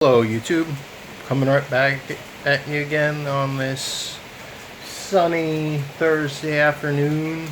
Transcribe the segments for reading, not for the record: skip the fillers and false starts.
Hello YouTube, coming right back at you again on this sunny Thursday afternoon.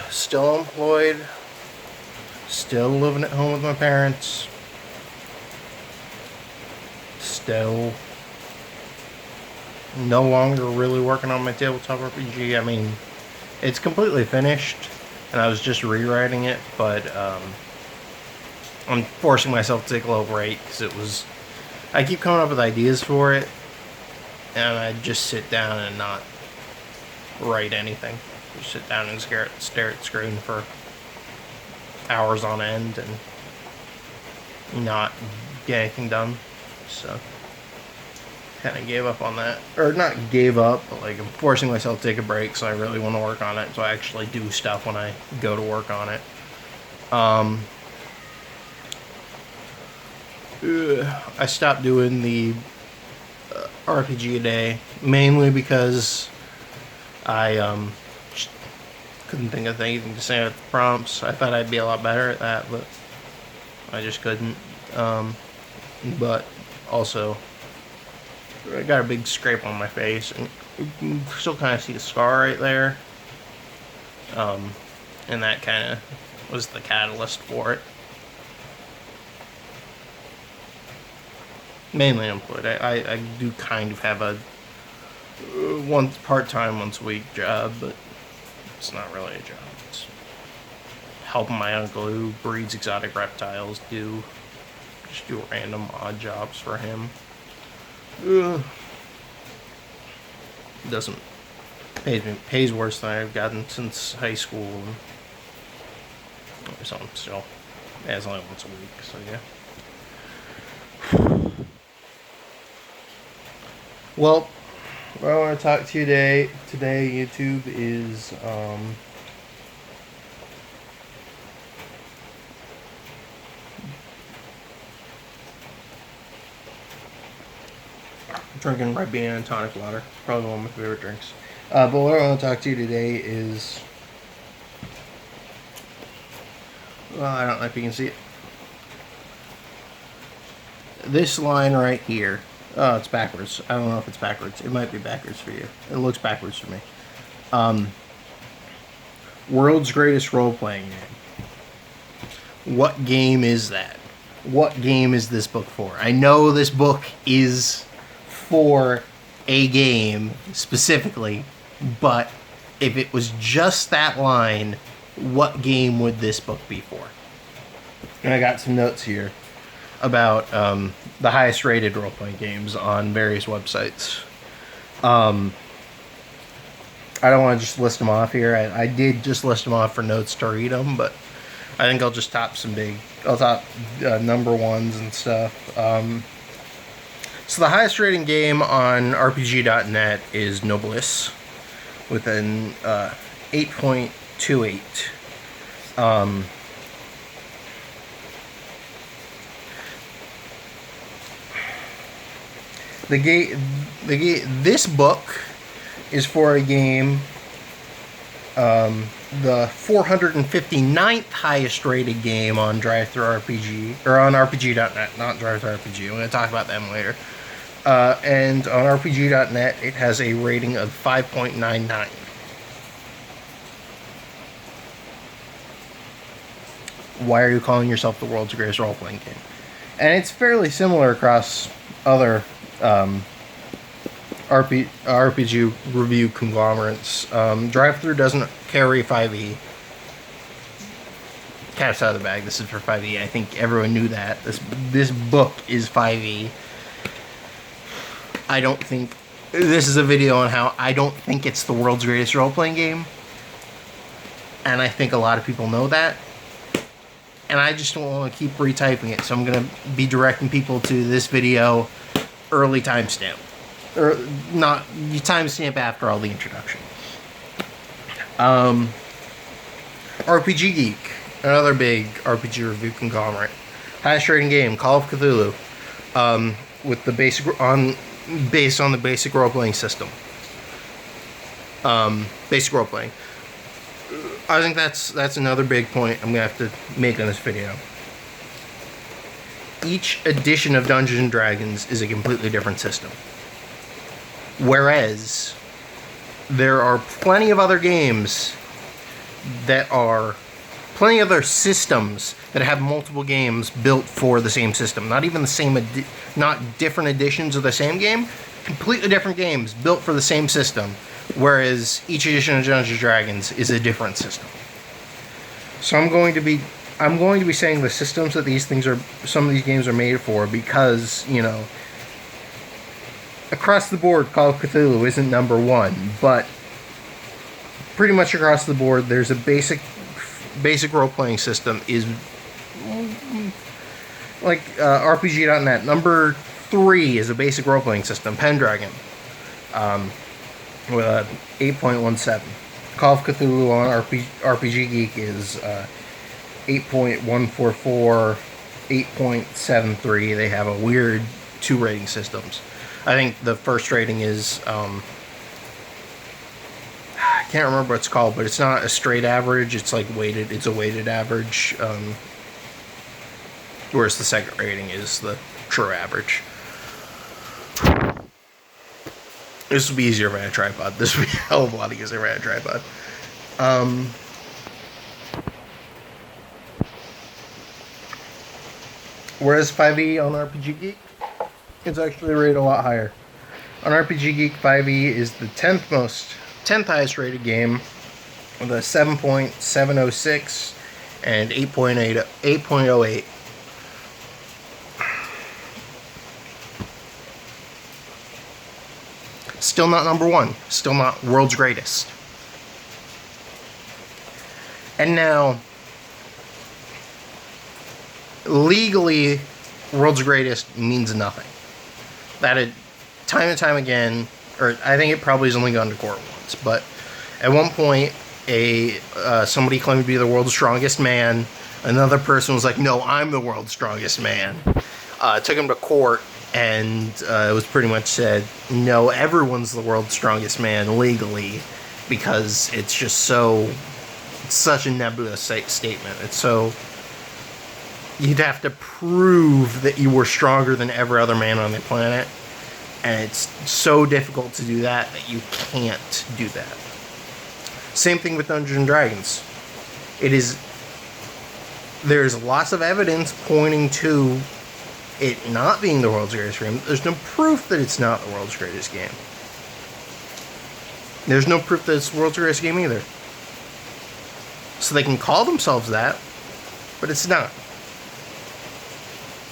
Still employed, still living at home with my parents, still no longer really working on my tabletop RPG. I mean, it's completely finished and I was just rewriting it, but I'm forcing myself to take a little break because I keep coming up with ideas for it, and I just sit down and not write anything. Just sit down and stare at the screen for hours on end and not get anything done. So, kind of gave up on that. Or not gave up, but like I'm forcing myself to take a break, so I really want to work on it, so I actually do stuff when I go to work on it. I stopped doing the RPG a day, mainly because I just couldn't think of anything to say with the prompts. I thought I'd be a lot better at that, but I just couldn't. But also, I got a big scrape on my face, and you can still kind of see the scar right there. And that kind of was the catalyst for it. Mainly employed. I do kind of have a part-time, once a week job, but it's not really a job. It's helping my uncle who breeds exotic reptiles do random odd jobs for him. Doesn't pays worse than I've gotten since high school. So I'm still, it's only once a week, so yeah. Well, what I want to talk to you today, YouTube, is drinking Red Bean and tonic water. Probably one of my favorite drinks. But what I want to talk to you today is, well, I don't know if you can see it. This line right here. Oh, it's backwards. I don't know if it's backwards. It might be backwards for you. It looks backwards for me. World's greatest role-playing game. What game is that? What game is this book for? I know this book is for a game specifically, but if it was just that line, what game would this book be for? And I got some notes here about the highest rated role-playing games on various websites. I don't want to just list them off here. I did just list them off for notes to read them, but I think I'll just top number ones and stuff. So the highest rating game on RPG.net is Nobilis with an 8.28. This book is for a game, the 459th highest rated game on DriveThruRPG, or on RPG.net, not DriveThruRPG. I'm going to talk about them later. And on RPG.net, it has a rating of 5.99. Why are you calling yourself the world's greatest role-playing game? And it's fairly similar across other RPG review conglomerates. DriveThru doesn't carry 5e. Cat's out of the bag. This is for 5e. I think everyone knew that. This book is 5e. I don't think this is a video on how I don't think it's the world's greatest role-playing game, and I think a lot of people know that. And I just don't want to keep retyping it, so I'm going to be directing people to this video early timestamp. Or not, you timestamp after all the introduction. RPG Geek, another big RPG review conglomerate. Highest rating game, Call of Cthulhu. With the based on the basic role-playing system. Basic role-playing. I think that's another big point I'm going to have to make in this video. each edition of Dungeons and Dragons is a completely different system. Whereas there are plenty of other games that are plenty of other systems that have multiple games built for the same system. Not even the same, not different editions of the same game, completely different games built for the same system. Whereas each edition of Dungeons and Dragons is a different system. So I'm going to be saying the systems that some of these games are made for, because, you know, across the board, Call of Cthulhu isn't number one, but pretty much across the board, there's a basic role-playing system is like RPG.net. Number 3 is a basic role-playing system, Pendragon, with a 8.17. Call of Cthulhu on RPG Geek is 8.144, 8.73. They have a weird 2 rating systems. I think the first rating is I can't remember what it's called, but it's not a straight average. It's like weighted. It's a weighted average. Whereas the second rating is the true average. This would be easier if I had a tripod. This would be a hell of a lot easier if I had a tripod. Whereas 5e on RPG Geek, it's actually rated a lot higher. On RPG Geek, 5e is the 10th highest rated game, with a 7.706 and 8.08. Still not number one. Still not world's greatest. And now, legally, world's greatest means nothing. That had, time and time again, or I think it probably has only gone to court once, but at one point, somebody claimed to be the world's strongest man. Another person was like, no, I'm the world's strongest man. Took him to court, and it was pretty much said, no, everyone's the world's strongest man legally, because it's just it's such a nebulous statement. It's so, you'd have to prove that you were stronger than every other man on the planet, and it's so difficult to do that you can't do that. Same thing with Dungeons and Dragons. There's lots of evidence pointing to it not being the world's greatest game. There's no proof that it's not the world's greatest game. There's no proof that it's the world's greatest game either. So they can call themselves that, but it's not.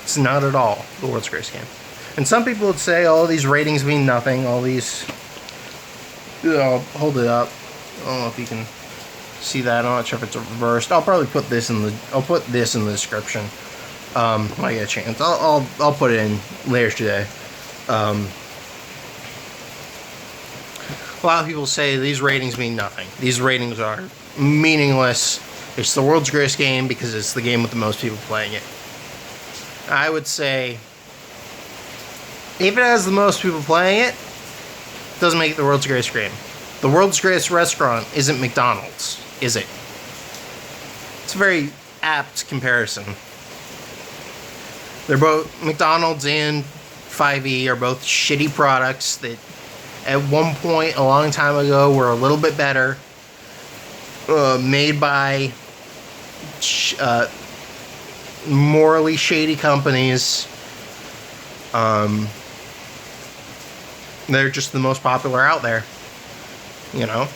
It's not at all the world's greatest game. And some people would say, oh, these ratings mean nothing. All these... I'll hold it up. I don't know if you can see that. I'm not sure if it's reversed. I'll probably put this in the description. When I get a chance. I'll put it in later today. A lot of people say these ratings mean nothing. These ratings are meaningless. It's the world's greatest game because it's the game with the most people playing it. I would say, if it has the most people playing it, it doesn't make it the world's greatest game. The world's greatest restaurant isn't McDonald's, is it? It's a very apt comparison. They're both, McDonald's and 5e are both shitty products that at one point a long time ago were a little bit better, made by morally shady companies. They're just the most popular out there. You know,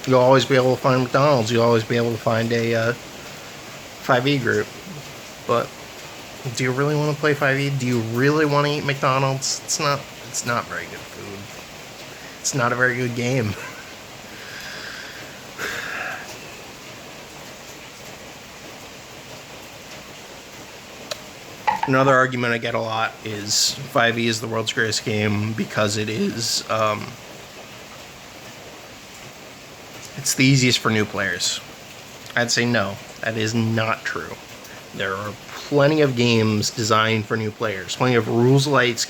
you'll always be able to find McDonald's. You'll always be able to find a 5e group. But do you really want to play 5e? Do you really want to eat McDonald's? It's not very good food. It's not a very good game. Another argument I get a lot is 5e is the world's greatest game because it is, it's the easiest for new players. I'd say no, that is not true. There are plenty of games designed for new players. Plenty of rules-light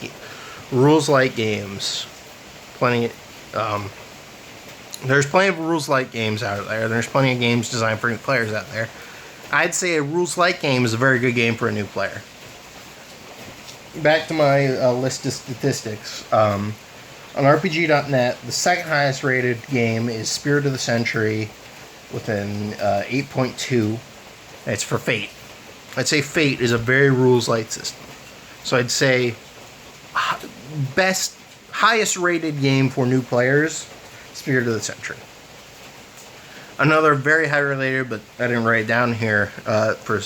games. There's plenty of rules-light games out there. There's plenty of games designed for new players out there. I'd say a rules-light game is a very good game for a new player. back to my list of statistics. On RPG.net, the second highest rated game is Spirit of the Century with an 8.2. It's for Fate. I'd say Fate is a very rules light system. So I'd say highest rated game for new players, Spirit of the Century. Another very high related, but I didn't write it down here for